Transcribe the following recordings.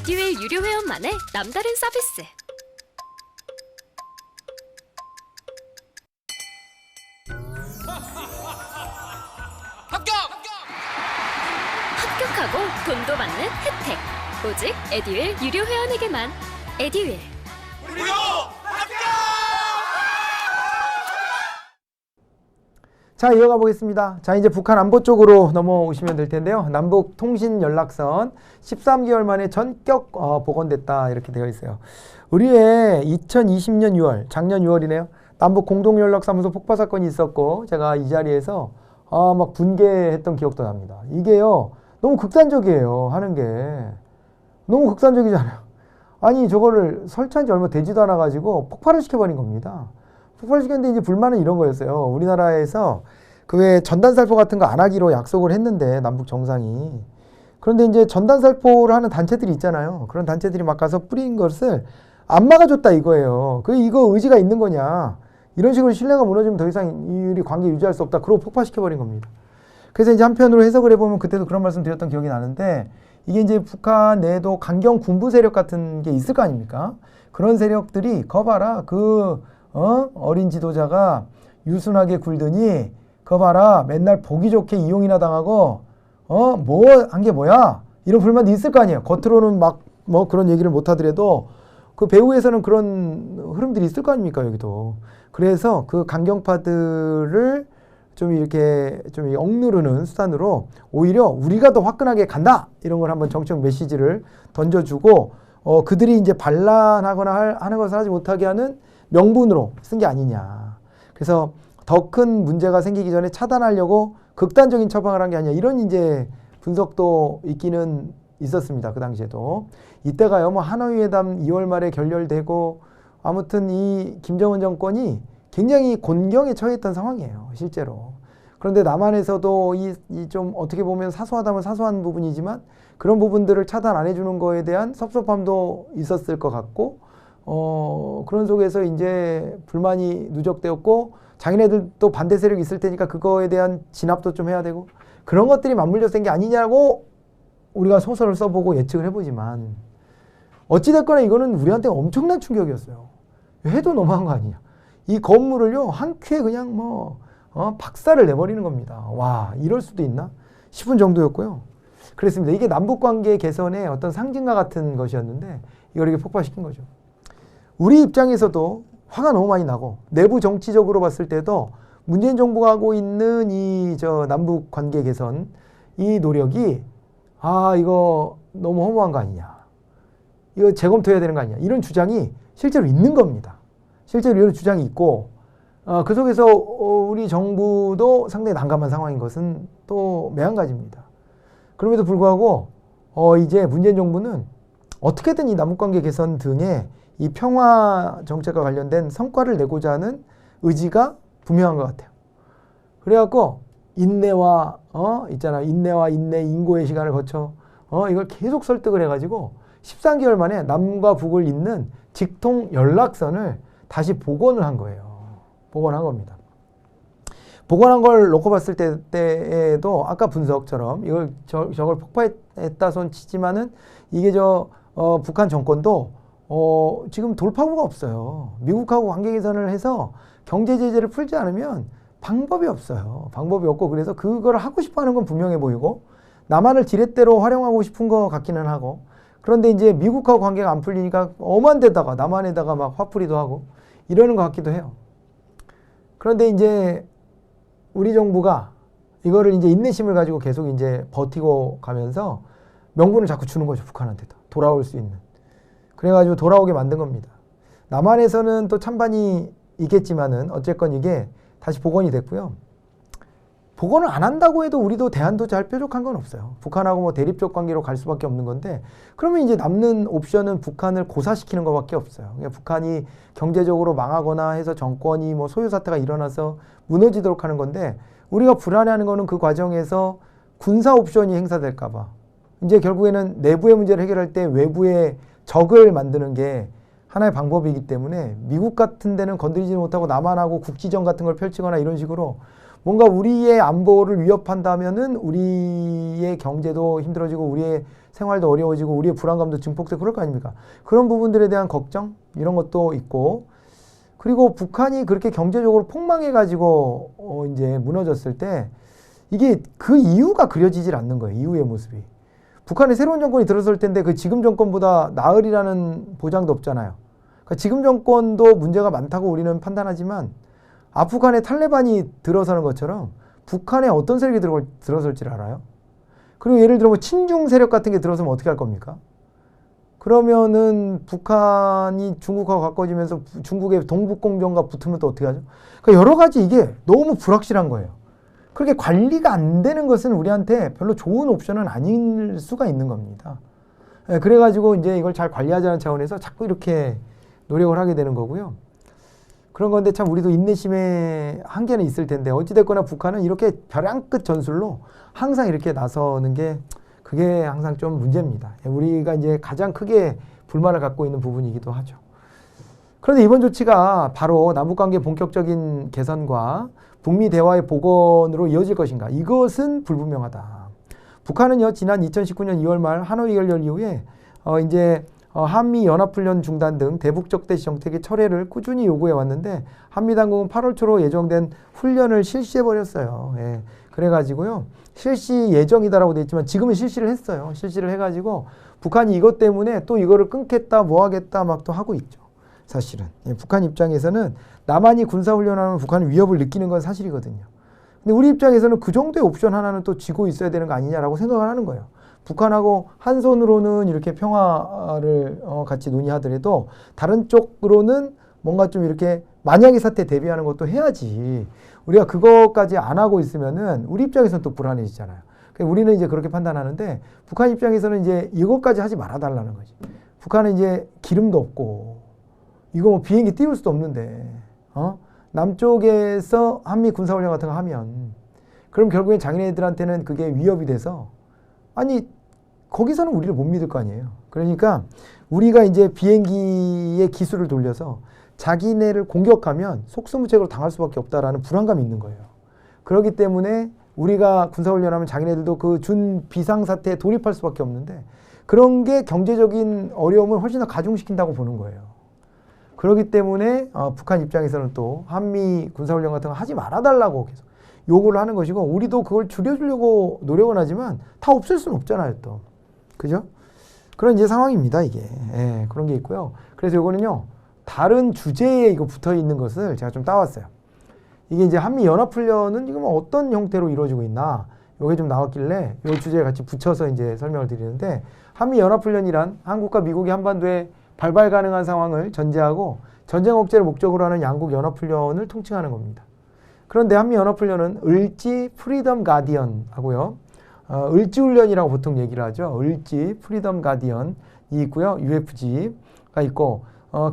에듀윌 유료 회원만의 남다른 서비스. 합격하고 돈도 받는 혜택. 오직 에듀윌 유료 회원에게만. 에듀윌. 무료 합격! 자, 이어가 보겠습니다. 자, 이제 북한 안보 쪽으로 넘어오시면 될 텐데요. 남북 통신 연락선 13개월 만에 전격 복원됐다 이렇게 되어 있어요. 우리의 2020년 6월, 작년 6월이네요. 남북 공동연락사무소 폭파 사건이 있었고 제가 이 자리에서 막 분개했던 기억도 납니다. 이게요, 너무 극단적이에요. 하는 게 너무 극단적이잖아요. 아니, 저거를 설치한 지 얼마 되지도 않아 가지고 폭발을 시켜버린 겁니다. 폭발을 시켰는데 이제 불만은 이런 거였어요. 우리나라에서 그 외 전단살포 같은 거 안 하기로 약속을 했는데, 남북 정상이. 그런데 이제 전단살포를 하는 단체들이 있잖아요. 그런 단체들이 막 가서 뿌린 것을 안 막아줬다 이거예요. 이거 의지가 있는 거냐. 이런 식으로 신뢰가 무너지면 더 이상 우리 관계 유지할 수 없다. 그러고 폭파시켜버린 겁니다. 그래서 이제 한편으로 해석을 해보면 그때도 그런 말씀 드렸던 기억이 나는데, 이게 이제 북한 내에도 강경 군부 세력 같은 게 있을 거 아닙니까? 그런 세력들이 거봐라, 어린 지도자가 유순하게 굴더니 거봐라, 맨날 보기 좋게 이용이나 당하고 뭐 한 게 뭐야? 이런 불만도 있을 거 아니에요. 겉으로는 막 뭐 그런 얘기를 못 하더라도 그 배후에서는 그런 흐름들이 있을 거 아닙니까, 여기도. 그래서 그 강경파들을 좀 이렇게 좀 억누르는 수단으로 오히려 우리가 더 화끈하게 간다, 이런 걸 한번 정책 메시지를 던져주고, 그들이 이제 반란하거나 하는 것을 하지 못하게 하는 명분으로 쓴 게 아니냐. 그래서 더 큰 문제가 생기기 전에 차단하려고 극단적인 처방을 한 게 아니냐, 이런 이제 분석도 있기는 있었습니다. 그 당시에도. 이때가요, 뭐 하노이 회담 2월 말에 결렬되고, 아무튼 이 김정은 정권이 굉장히 곤경에 처했던 상황이에요, 실제로. 그런데 남한에서도 이 좀 어떻게 보면 사소하다면 사소한 부분이지만 그런 부분들을 차단 안 해주는 거에 대한 섭섭함도 있었을 것 같고, 그런 속에서 이제 불만이 누적되었고, 자기네들도 반대 세력이 있을 테니까 그거에 대한 진압도 좀 해야 되고, 그런 것들이 맞물려서 된 게 아니냐고 우리가 소설을 써보고 예측을 해보지만, 어찌됐거나 이거는 우리한테 엄청난 충격이었어요. 해도 너무한 거 아니냐. 이 건물을요, 한 큐에 그냥 박살을 내버리는 겁니다. 와, 이럴 수도 있나 싶은 정도였고요. 그랬습니다. 이게 남북관계 개선의 어떤 상징과 같은 것이었는데 이걸 이렇게 폭발시킨 거죠. 우리 입장에서도 화가 너무 많이 나고, 내부 정치적으로 봤을 때도 문재인 정부가 하고 있는 이 남북 관계 개선, 이 노력이 이거 너무 허무한 거 아니냐, 이거 재검토해야 되는 거 아니냐, 이런 주장이 실제로 있는 겁니다. 실제로 이런 주장이 있고, 그 속에서 우리 정부도 상당히 난감한 상황인 것은 또 매한가지입니다. 그럼에도 불구하고 이제 문재인 정부는 어떻게든 이 남북관계 개선 등의 이 평화 정책과 관련된 성과를 내고자 하는 의지가 분명한 것 같아요. 그래갖고 인내와 인내, 인고의 시간을 거쳐 이걸 계속 설득을 해가지고 13개월 만에 남과 북을 잇는 직통 연락선을 다시 복원을 한 거예요. 복원한 겁니다. 복원한 걸 놓고 봤을 때에도 아까 분석처럼 저걸 폭파했다 손 치지만은 이게 북한 정권도 지금 돌파구가 없어요. 미국하고 관계 개선을 해서 경제 제재를 풀지 않으면 방법이 없어요. 방법이 없고, 그래서 그걸 하고 싶어 하는 건 분명해 보이고, 남한을 지렛대로 활용하고 싶은 것 같기는 하고, 그런데 이제 미국하고 관계가 안 풀리니까 엄한 데다가 남한에다가 막 화풀이도 하고 이러는 것 같기도 해요. 그런데 이제 우리 정부가 이거를 이제 인내심을 가지고 계속 이제 버티고 가면서 명분을 자꾸 주는 거죠. 북한한테도 돌아올 수 있는. 그래가지고 돌아오게 만든 겁니다. 남한에서는 또 찬반이 있겠지만은 어쨌건 이게 다시 복원이 됐고요. 복원을 안 한다고 해도 우리도 대안도 잘 뾰족한 건 없어요. 북한하고 뭐 대립적 관계로 갈 수밖에 없는 건데, 그러면 이제 남는 옵션은 북한을 고사시키는 것밖에 없어요. 그러니까 북한이 경제적으로 망하거나 해서 정권이 뭐 소요 사태가 일어나서 무너지도록 하는 건데, 우리가 불안해하는 거는 그 과정에서 군사 옵션이 행사될까 봐. 이제 결국에는 내부의 문제를 해결할 때 외부의 적을 만드는 게 하나의 방법이기 때문에 미국 같은 데는 건드리지 못하고 남한하고 국지전 같은 걸 펼치거나 이런 식으로 뭔가 우리의 안보를 위협한다면은 우리의 경제도 힘들어지고 우리의 생활도 어려워지고 우리의 불안감도 증폭되고 그럴 거 아닙니까? 그런 부분들에 대한 걱정 이런 것도 있고 그리고 북한이 그렇게 경제적으로 폭망해가지고 이제 무너졌을 때 이게 그 이유가 그려지질 않는 거예요. 이후의 모습이. 북한의 새로운 정권이 들어설 텐데 그 지금 정권보다 나으리라는 보장도 없잖아요. 그러니까 지금 정권도 문제가 많다고 우리는 판단하지만 아프간의 탈레반이 들어서는 것처럼 북한에 어떤 세력이 들어설지를 알아요? 그리고 예를 들어 뭐 친중 세력 같은 게 들어서면 어떻게 할 겁니까? 그러면은 북한이 중국하고 가까워지면서 중국의 동북공정과 붙으면 또 어떻게 하죠? 그러니까 여러 가지 이게 너무 불확실한 거예요. 그렇게 관리가 안 되는 것은 우리한테 별로 좋은 옵션은 아닐 수가 있는 겁니다. 그래가지고 이제 이걸 잘 관리하자는 차원에서 자꾸 이렇게 노력을 하게 되는 거고요. 그런 건데 참 우리도 인내심의 한계는 있을 텐데 어찌됐거나 북한은 이렇게 벼랑 끝 전술로 항상 이렇게 나서는 게 그게 항상 좀 문제입니다. 우리가 이제 가장 크게 불만을 갖고 있는 부분이기도 하죠. 그런데 이번 조치가 바로 남북관계 본격적인 개선과 북미 대화의 복원으로 이어질 것인가? 이것은 불분명하다. 북한은요, 지난 2019년 2월 말 하노이 결렬 이후에 이제 한미 연합훈련 중단 등 대북적 대시 정책의 철회를 꾸준히 요구해 왔는데 한미 당국은 8월 초로 예정된 훈련을 실시해 버렸어요. 예. 그래가지고요, 실시 예정이다라고 돼 있지만 지금은 실시를 했어요. 실시를 해가지고 북한이 이것 때문에 또 이거를 끊겠다, 뭐 하겠다 막 또 하고 있죠. 사실은 북한 입장에서는 남한이 군사훈련하면 북한은 위협을 느끼는 건 사실이거든요. 근데 우리 입장에서는 그 정도의 옵션 하나는 또 쥐고 있어야 되는 거 아니냐라고 생각을 하는 거예요. 북한하고 한 손으로는 이렇게 평화를 같이 논의하더라도 다른 쪽으로는 뭔가 좀 이렇게 만약의 사태 대비하는 것도 해야지. 우리가 그것까지 안 하고 있으면은 우리 입장에서는 또 불안해지잖아요. 그러니까 우리는 이제 그렇게 판단하는데 북한 입장에서는 이제 이것까지 하지 말아달라는 거지. 북한은 이제 기름도 없고 이거 뭐 비행기 띄울 수도 없는데 남쪽에서 한미 군사훈련 같은 거 하면 그럼 결국엔 자기네들한테는 그게 위협이 돼서 아니 거기서는 우리를 못 믿을 거 아니에요. 그러니까 우리가 이제 비행기의 기술을 돌려서 자기네를 공격하면 속수무책으로 당할 수밖에 없다라는 불안감이 있는 거예요. 그렇기 때문에 우리가 군사훈련하면 자기네들도 그 준 비상사태에 돌입할 수밖에 없는데 그런 게 경제적인 어려움을 훨씬 더 가중시킨다고 보는 거예요. 그렇기 때문에 북한 입장에서는 또 한미 군사훈련 같은 거 하지 말아달라고 계속 요구를 하는 것이고 우리도 그걸 줄여주려고 노력은 하지만 다 없앨 수는 없잖아요 또. 그죠? 그런 이제 상황입니다 이게. 예, 그런 게 있고요. 그래서 요거는요 다른 주제에 이거 붙어 있는 것을 제가 좀 따왔어요. 이게 이제 한미 연합훈련은 지금 어떤 형태로 이루어지고 있나 요게 좀 나왔길래 요 주제에 같이 붙여서 이제 설명을 드리는데 한미 연합훈련이란 한국과 미국이 한반도에 발발 가능한 상황을 전제하고 전쟁 억제를 목적으로 하는 양국 연합훈련을 통칭하는 겁니다. 그런데 한미연합훈련은 을지 프리덤 가디언 하고요. 을지훈련이라고 보통 얘기를 하죠. 을지 프리덤 가디언이 있고요. UFG가 있고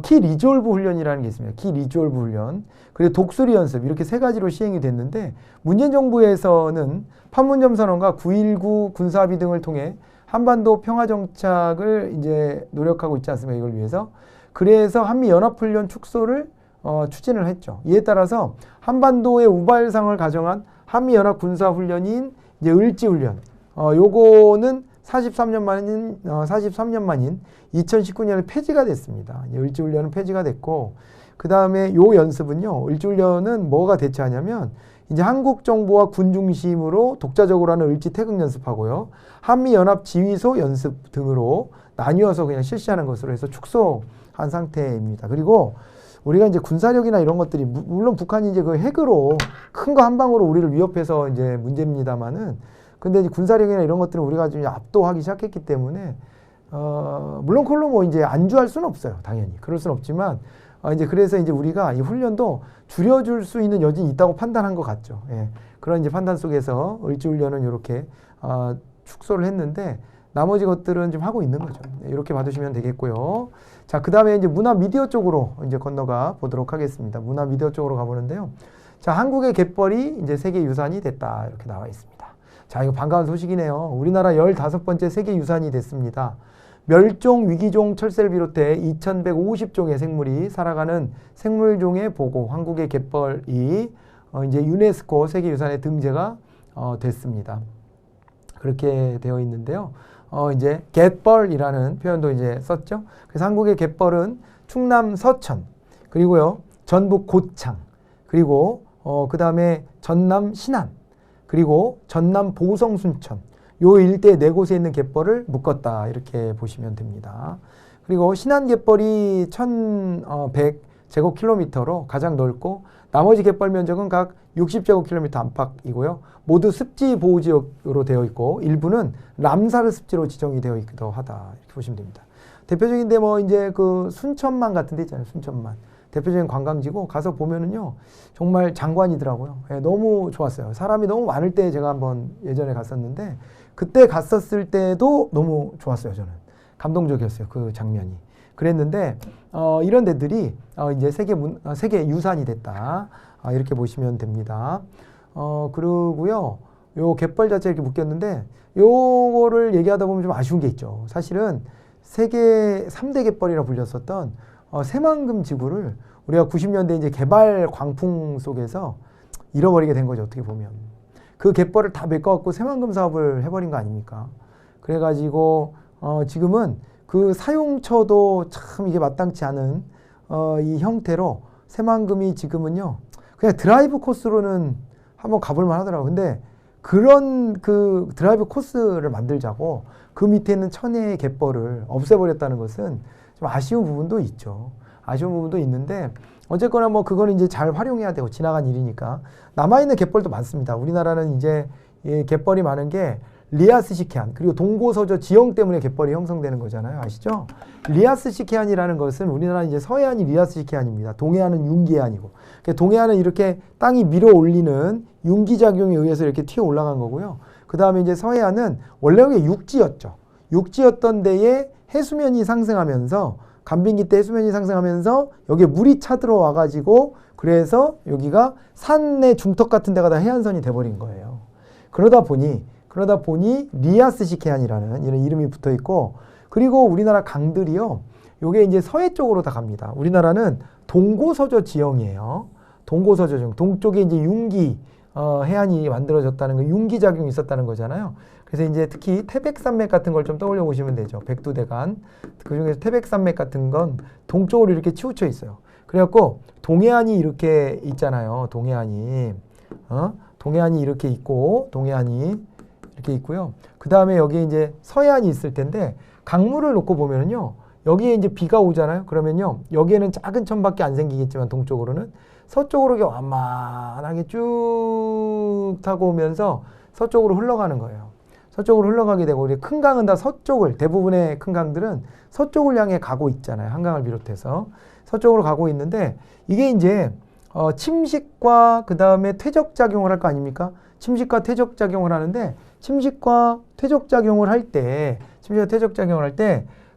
키 리졸브 훈련이라는 게 있습니다. 키 리졸브 훈련. 그리고 독수리 연습 이렇게 세 가지로 시행이 됐는데 문재인 정부에서는 판문점 선언과 9.19 군사합의 등을 통해 한반도 평화 정착을 이제 노력하고 있지 않습니까? 이걸 위해서. 그래서 한미연합훈련 축소를 추진을 했죠. 이에 따라서 한반도의 우발상을 가정한 한미연합 군사훈련인 이제 을지훈련. 요거는 43년 만인 2019년에 폐지가 됐습니다. 을지훈련은 폐지가 됐고, 그 다음에 요 연습은요, 을지훈련은 뭐가 대체하냐면, 이제 한국 정부와 군 중심으로 독자적으로 하는 을지 태극 연습하고요, 한미연합 지휘소 연습 등으로 나뉘어서 그냥 실시하는 것으로 해서 축소한 상태입니다. 그리고 우리가 이제 군사력이나 이런 것들이 물론 북한이 이제 그 핵으로 큰 거 한 방으로 우리를 위협해서 이제 문제입니다만은 근데 이제 군사력이나 이런 것들은 우리가 좀 압도하기 시작했기 때문에 물론 그걸로 뭐 이제 안주할 수는 없어요. 당연히 그럴 수는 없지만 이제 그래서 이제 우리가 이 훈련도 줄여줄 수 있는 여지는 있다고 판단한 것 같죠. 예. 그런 이제 판단 속에서 을지훈련은 이렇게 축소를 했는데 나머지 것들은 좀 하고 있는 거죠. 이렇게 봐두시면 되겠고요. 자, 그 다음에 이제 문화 미디어 쪽으로 이제 건너가 보도록 하겠습니다. 문화 미디어 쪽으로 가보는데요. 자, 한국의 갯벌이 이제 세계유산이 됐다. 이렇게 나와 있습니다. 자, 이거 반가운 소식이네요. 우리나라 15번째 세계유산이 됐습니다. 멸종 위기종 철새를 비롯해 2150종의 생물이 살아가는 생물종의 보고, 한국의 갯벌이 이제 유네스코 세계유산에 등재가 됐습니다. 그렇게 되어 있는데요. 이제 갯벌이라는 표현도 이제 썼죠. 그래서 한국의 갯벌은 충남 서천, 그리고요 전북 고창, 그리고 그 다음에 전남 신안, 그리고 전남 보성 순천, 요 일대 네 곳에 있는 갯벌을 묶었다 이렇게 보시면 됩니다. 그리고 신안 갯벌이 1100제곱킬로미터로 가장 넓고 나머지 갯벌 면적은 각 60제곱킬로미터 안팎이고요. 모두 습지 보호지역으로 되어 있고 일부는 람사르 습지로 지정이 되어 있기도 하다 이렇게 보시면 됩니다. 대표적인데 뭐 이제 그 순천만 같은 데 있잖아요. 순천만. 대표적인 관광지고 가서 보면은요 정말 장관이더라고요. 예, 너무 좋았어요. 사람이 너무 많을 때 제가 한번 예전에 갔었는데 그때 갔었을 때도 너무 좋았어요. 저는 감동적이었어요. 그 장면이. 그랬는데 이런 데들이 이제 세계 유산이 됐다. 이렇게 보시면 됩니다. 그리고요 요 갯벌 자체 이렇게 묶였는데 요거를 얘기하다 보면 좀 아쉬운 게 있죠. 사실은 세계 3대 갯벌이라 불렸었던 새만금 지구를 우리가 90년대 이제 개발 광풍 속에서 잃어버리게 된 거죠. 어떻게 보면. 그 갯벌을 다 메꿔갖고 새만금 사업을 해버린 거 아닙니까? 그래가지고 지금은 그 사용처도 참 이게 마땅치 않은 이 형태로 새만금이 지금은요 그냥 드라이브 코스로는 한번 가볼만 하더라고요. 근데 그런 그 드라이브 코스를 만들자고 그 밑에 있는 천혜의 갯벌을 없애버렸다는 것은 좀 아쉬운 부분도 있죠. 아쉬운 부분도 있는데 어쨌거나 뭐 그거는 이제 잘 활용해야 되고 지나간 일이니까 남아있는 갯벌도 많습니다. 우리나라는 이제 갯벌이 많은 게 리아스식 해안 그리고 동고서저 지형 때문에 갯벌이 형성되는 거잖아요. 아시죠? 리아스식 해안이라는 것은 우리나라 이제 서해안이 리아스식 해안입니다. 동해안은 융기해안이고 동해안은 이렇게 땅이 밀어 올리는 융기작용에 의해서 이렇게 튀어 올라간 거고요. 그 다음에 이제 서해안은 원래 여기 육지였죠. 육지였던 데에 해수면이 상승하면서 간빙기 때 해수면이 상승하면서 여기에 물이 차들어와 가지고 그래서 여기가 산의 중턱 같은 데가 해안선이 돼버린 거예요. 그러다 보니 리아스식 해안이라는 이런 이름이 붙어 있고 그리고 우리나라 강들이요. 요게 이제 서해 쪽으로 다 갑니다. 우리나라는 동고서저 지형이에요. 동고서저 지형. 동쪽에 이제 융기 해안이 만들어졌다는 거, 융기 작용이 있었다는 거잖아요. 그래서 이제 특히 태백산맥 같은 걸 좀 떠올려 보시면 되죠. 백두대간. 그 중에서 태백산맥 같은 건 동쪽으로 이렇게 치우쳐 있어요. 그래갖고 동해안이 이렇게 있잖아요. 동해안이. 동해안이 이렇게 있고, 동해안이 이렇게 있고요. 그 다음에 여기에 이제 서해안이 있을 텐데, 강물을 놓고 보면은요, 여기에 이제 비가 오잖아요. 그러면요, 여기에는 작은 천밖에 안 생기겠지만, 동쪽으로는 서쪽으로 이렇게 완만하게 쭉 타고 오면서 서쪽으로 흘러가는 거예요. 서쪽으로 흘러가게 되고, 우리 큰 강은 다 서쪽을, 대부분의 큰 강들은 서쪽을 향해 가고 있잖아요. 한강을 비롯해서. 서쪽으로 가고 있는데, 이게 이제, 침식과 그 다음에 퇴적작용을 할 거 아닙니까? 침식과 퇴적작용을 하는데, 침식과 퇴적작용을 할 때,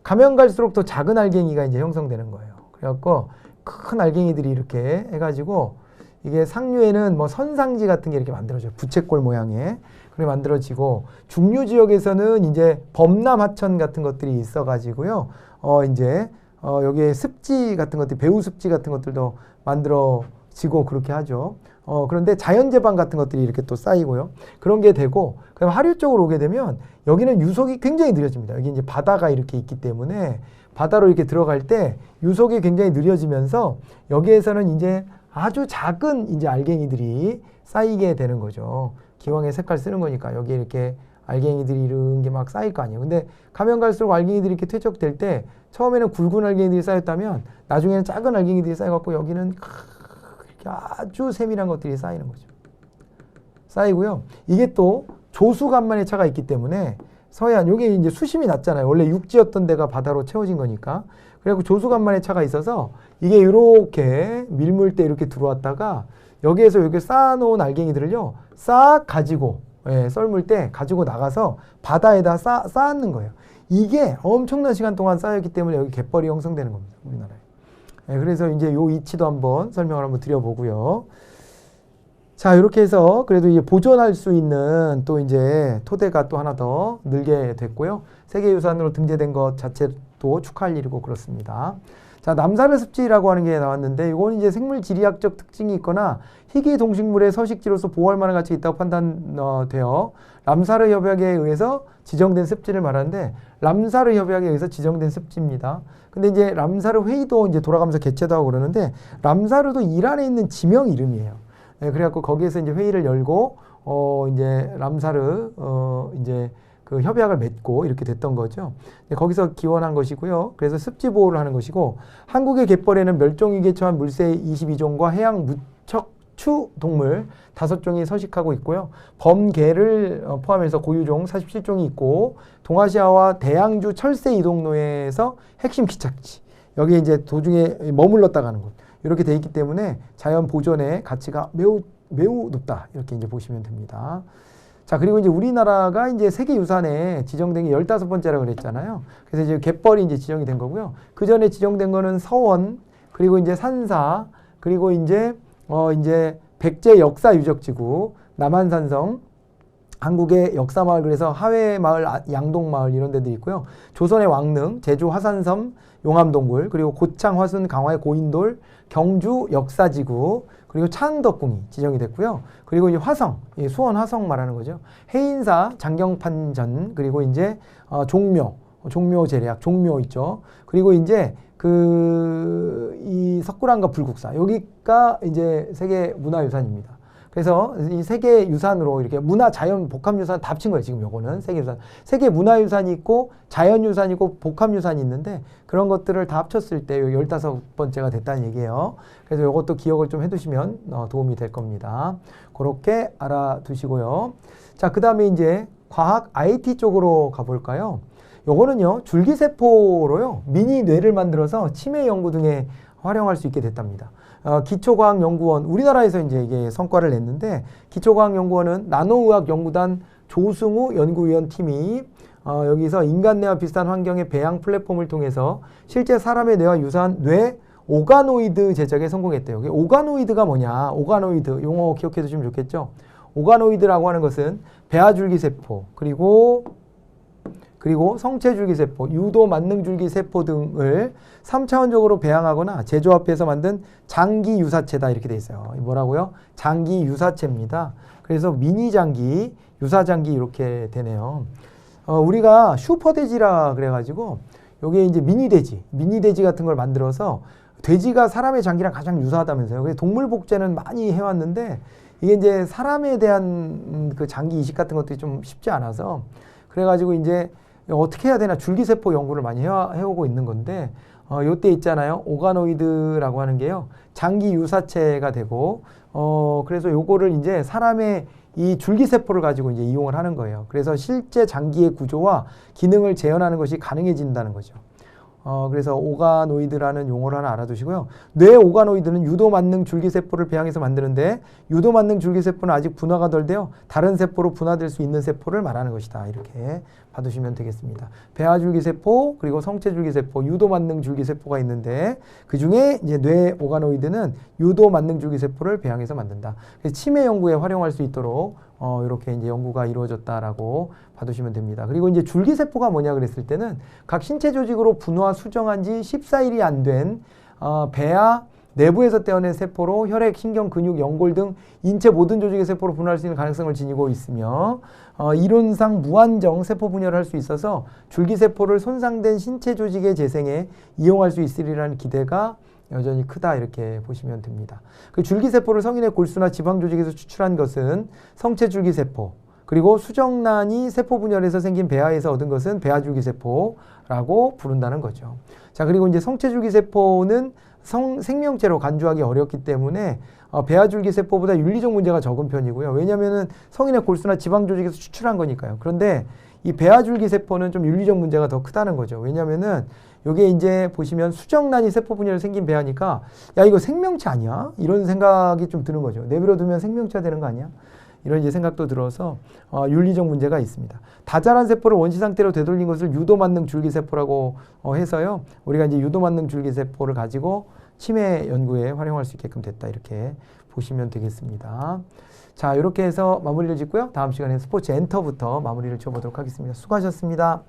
가면 갈수록 더 작은 알갱이가 이제 형성되는 거예요. 그래갖고, 큰 알갱이들이 이렇게 해가지고, 이게 상류에는 뭐 선상지 같은 게 이렇게 만들어져요. 부채꼴 모양의. 그렇게 만들어지고, 중류 지역에서는 이제 범람 하천 같은 것들이 있어가지고요. 여기에 습지 같은 것들, 배후 습지 같은 것들도 만들어지고 그렇게 하죠. 그런데 자연재방 같은 것들이 이렇게 또 쌓이고요. 그런 게 되고, 그다음 하류 쪽으로 오게 되면 여기는 유속이 굉장히 느려집니다. 여기 이제 바다가 이렇게 있기 때문에 바다로 이렇게 들어갈 때 유속이 굉장히 느려지면서 여기에서는 이제 아주 작은 이제 알갱이들이 쌓이게 되는 거죠. 기왕에 색깔 쓰는 거니까 여기에 이렇게 알갱이들이 이런 게 막 쌓일 거 아니에요. 근데 가면 갈수록 알갱이들이 이렇게 퇴적될 때 처음에는 굵은 알갱이들이 쌓였다면 나중에는 작은 알갱이들이 쌓여갖고 여기는 이렇게 아주 세밀한 것들이 쌓이는 거죠. 쌓이고요. 이게 또 조수간만의 차가 있기 때문에 서해안, 요게 이제 수심이 낮잖아요. 원래 육지였던 데가 바다로 채워진 거니까. 그래갖고 조수간만의 차가 있어서 이게 이렇게 밀물 때 이렇게 들어왔다가 여기에서 이렇게 쌓아놓은 알갱이들을요, 싹 가지고, 썰물 때 가지고 나가서 바다에다 쌓는 거예요. 이게 엄청난 시간 동안 쌓였기 때문에 여기 갯벌이 형성되는 겁니다. 우리나라에. 그래서 이제 요 이치도 한번 설명을 한번 드려보고요. 자, 이렇게 해서 그래도 이제 보존할 수 있는 또 이제 토대가 또 하나 더 늘게 됐고요. 세계유산으로 등재된 것 자체도 축하할 일이고 그렇습니다. 자, 남사르 습지라고 하는 게 나왔는데 이건 이제 생물 지리학적 특징이 있거나 희귀 동식물의 서식지로서 보호할 만한 가치가 있다고 판단되어 람사르 협약에 의해서 지정된 습지를 말하는데 람사르 협약에 의해서 지정된 습지입니다. 근데 이제 람사르 회의도 이제 돌아가면서 개최도 하고 그러는데 람사르도 이란에 있는 지명 이름이에요. 네, 그래갖고 거기에서 이제 회의를 열고 이제 람사르 이제 그 협약을 맺고 이렇게 됐던 거죠. 거기서 기원한 것이고요. 그래서 습지 보호를 하는 것이고 한국의 갯벌에는 멸종위기에 처한 물새 22종과 해양 무척추 동물 5종이 서식하고 있고요. 범개를 포함해서 고유종 47종이 있고 동아시아와 대양주 철새 이동로에서 핵심 기착지 여기에 이제 도중에 머물렀다 가는 곳 이렇게 돼 있기 때문에 자연 보존의 가치가 매우 높다 이렇게 이제 보시면 됩니다. 자, 그리고 이제 우리나라가 이제 세계유산에 지정된 게 15번째라고 그랬잖아요. 그래서 이제 갯벌이 이제 지정이 된 거고요. 그 전에 지정된 거는 서원, 그리고 이제 산사, 그리고 이제 백제 역사 유적지구, 남한산성, 한국의 역사마을 그래서 하회마을, 양동마을 이런 데도 있고요. 조선의 왕릉, 제주 화산섬, 용암동굴, 그리고 고창, 화순, 강화의 고인돌, 경주 역사지구, 그리고 창덕궁이 지정이 됐고요. 그리고 이제 화성, 수원 화성 말하는 거죠. 해인사, 장경판전, 그리고 이제 종묘 제략, 종묘 있죠. 그리고 이제 이 석굴암과 불국사 여기가 이제 세계 문화유산입니다. 그래서 이 세계 유산으로 이렇게 문화, 자연, 복합유산 다 합친 거예요. 지금 요거는 세계 유산. 세계 문화유산이 있고 자연유산이 있고 복합유산이 있는데 그런 것들을 다 합쳤을 때 15번째가 됐다는 얘기예요. 그래서 요것도 기억을 좀 해두시면 도움이 될 겁니다. 그렇게 알아두시고요. 자, 그 다음에 이제 과학 IT 쪽으로 가볼까요? 요거는요, 줄기세포로요, 미니 뇌를 만들어서 치매 연구 등에 활용할 수 있게 됐답니다. 기초과학연구원, 우리나라에서 이제 이게 성과를 냈는데, 기초과학연구원은 나노의학연구단 조승우 연구위원 팀이 여기서 인간뇌와 비슷한 환경의 배양 플랫폼을 통해서 실제 사람의 뇌와 유사한 뇌 오가노이드 제작에 성공했대요. 오가노이드가 뭐냐? 오가노이드, 용어 기억해 두시면 좋겠죠? 오가노이드라고 하는 것은 배아줄기세포, 그리고 성체줄기세포, 유도만능줄기세포 등을 3차원적으로 배양하거나 재조합해서 만든 장기유사체다 이렇게 돼 있어요. 뭐라고요? 장기유사체입니다. 그래서 미니장기, 유사장기 이렇게 되네요. 우리가 슈퍼돼지라 그래가지고 요게 이제 미니돼지 같은 걸 만들어서 돼지가 사람의 장기랑 가장 유사하다면서요. 그래서 동물복제는 많이 해왔는데 이게 이제 사람에 대한 그 장기 이식 같은 것들이 좀 쉽지 않아서 그래가지고 이제 어떻게 해야 되나 줄기세포 연구를 많이 해오고 있는 건데 요때 있잖아요. 오가노이드라고 하는 게요. 장기 유사체가 되고 그래서 요거를 이제 사람의 이 줄기세포를 가지고 이제 이용을 하는 거예요. 그래서 실제 장기의 구조와 기능을 재현하는 것이 가능해진다는 거죠. 그래서 오가노이드라는 용어를 하나 알아두시고요. 뇌 오가노이드는 유도만능 줄기세포를 배양해서 만드는데 유도만능 줄기세포는 아직 분화가 덜 되어 다른 세포로 분화될 수 있는 세포를 말하는 것이다. 이렇게 봐두시면 되겠습니다. 배아줄기세포, 그리고 성체줄기세포, 유도만능 줄기세포가 있는데 그 중에 이제 뇌 오가노이드는 유도만능 줄기세포를 배양해서 만든다. 그래서 치매 연구에 활용할 수 있도록 이렇게 이제 연구가 이루어졌다라고 봐두시면 됩니다. 그리고 이제 줄기세포가 뭐냐 그랬을 때는 각 신체 조직으로 분화 수정한 지 14일이 안 된 배아 내부에서 떼어낸 세포로 혈액, 신경, 근육, 연골 등 인체 모든 조직의 세포로 분화할 수 있는 가능성을 지니고 있으며 이론상 무한정 세포 분열을 할 수 있어서 줄기세포를 손상된 신체 조직의 재생에 이용할 수 있으리라는 기대가 여전히 크다 이렇게 보시면 됩니다. 그 줄기세포를 성인의 골수나 지방 조직에서 추출한 것은 성체줄기세포, 그리고 수정란이 세포 분열에서 생긴 배아에서 얻은 것은 배아줄기세포라고 부른다는 거죠. 자, 그리고 이제 성체줄기세포는 생명체로 간주하기 어렵기 때문에 배아줄기세포보다 윤리적 문제가 적은 편이고요. 왜냐하면 성인의 골수나 지방 조직에서 추출한 거니까요. 그런데 이 배아줄기세포는 좀 윤리적 문제가 더 크다는 거죠. 왜냐하면은 요게 이제 보시면 수정란이 세포 분열이 생긴 배아니까 야 이거 생명체 아니야? 이런 생각이 좀 드는 거죠. 내버려두면 생명체가 되는 거 아니야? 이런 이제 생각도 들어서 윤리적 문제가 있습니다. 다 자란 세포를 원시 상태로 되돌린 것을 유도만능 줄기세포라고 해서요. 우리가 이제 유도만능 줄기세포를 가지고 치매 연구에 활용할 수 있게끔 됐다 이렇게 보시면 되겠습니다. 자, 이렇게 해서 마무리를 짓고요. 다음 시간에 스포츠 엔터부터 마무리를 지어보도록 하겠습니다. 수고하셨습니다.